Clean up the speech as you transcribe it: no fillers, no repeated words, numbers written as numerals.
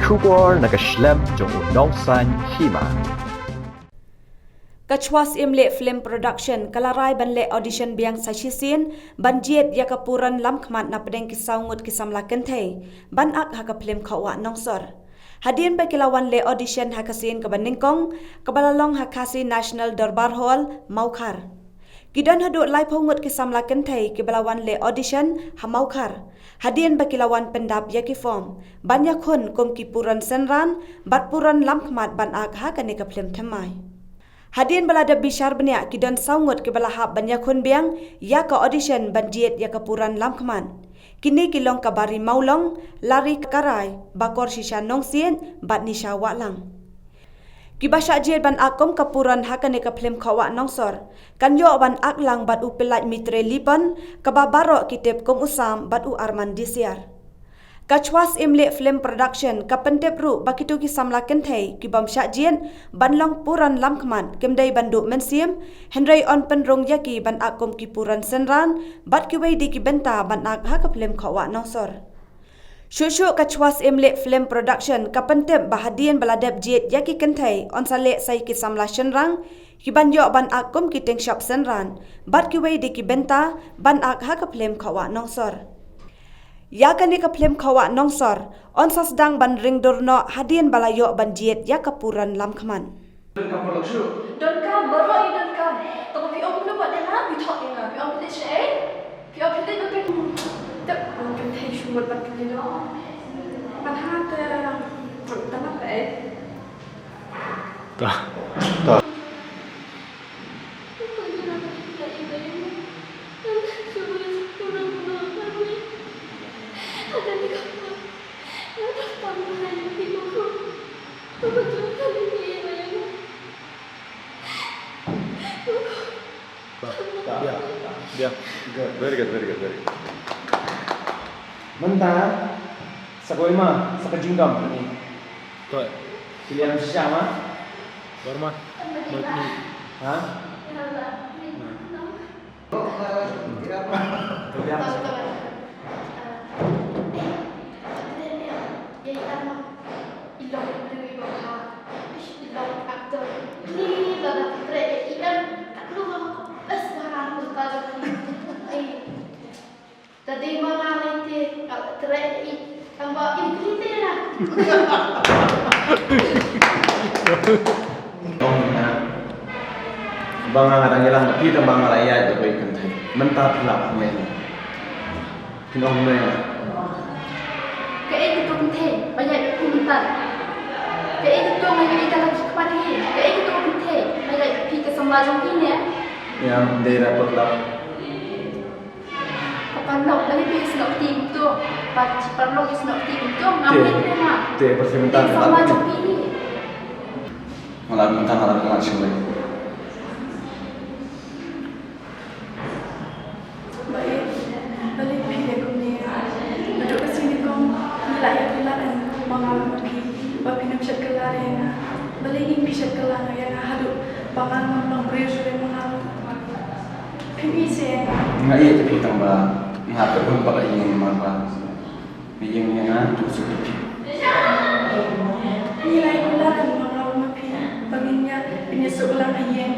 Shubor nakaslem jong nongsan hima. Kachwas imle film production kalarai banle audition biang sachisin banjiet yakapuran lamkmat na pedeng kisaungut kisamla kenthe ban ak haka film khawa nongsor hadin bakilawan le audition hakasin kabaningkong kabalalong hakasi National Darbar Hall Maukhar kidan hadu lai phongut kisamla kenthe kibalawan le audition ha Maukhar hadin bakilawan pendap yaki form banyak hun kum kipuran senran batpuran lamkmat ban ak hakane ka film thamai Hadin balada bishar benya kidan saungut ke balahap banyak hun biang ya ka audition banjiet ya kapuran lamkman. Kini kilong kabari maulong lari karai bakor shisha nongsien bat nisha walang. Kibasha jiet ban akom kapuran hakane ka film khawa nongsor. Kanyo ban aklang bat u pelat mitre lipan kababaro kitep kom usam bat u arman disiar. Kachwas imle film production kapentep ru bakitu ki samla kenthe ki bam syajien banlong puran lamkman kemdai banduk mensiem henry on penrong yaki ban akom ki puran senran bat ki wei di ki benta ban ak ha ka film khawa nongsor Shushu kachwas imle film production kapentep bahadien baladep jet yaki kenthe on sale sai ki samla senrang ki banyo ban akom ki teng shop senran bat ki wei di ki benta ban ak ha ka film khawa nongsor Ya kani ka film khawa nongsor on sasdang ban ring dorno hadien balayo banjiet ya kapuran lamkman Don't come baru I don't come tapi pi om lu buat dah pi thok inga pi om pilih shay pi om pilih betul tak om pilih shumut bat pilih no ban hat tanah baik Ta. Yeah. Very good. Mentah, sakoi ma, sakajingdam ni. Tuh, Pilihan siapa? baru mah. Hah? Tadi mana nanti terai tambah inkrite lah. Bang ngarang jalan kita bang raya itu baik kan. Mentah pelak main. Kinong main. Kayak itu penting banyak komentar. Kayak itu banyak ikan lagi kepada ini. Kayak itu penting banyak pikir sembahang ini ya. Yang daerah pelak. Panlok lagi pergi senok tim tu, paci panlok senok tim tu ngambil mana? Teh persementan. Sama macam ini. Malah mentah malah macam ni. Baik, balik pilih kumnya. Duduk ke sini kong, nilai yang kelaran, mangal pergi, bapi nak chat kelaran, balik ini chat kelaran yang hadu, pangan mang beri sudah mangal. Kami saya. Nggak iya tapi tambah. Ngapa pun pakai ingin marah, ingin yang tu sudah. Nilai kelaran mangal mapi, baginya penyesal ulang ayam.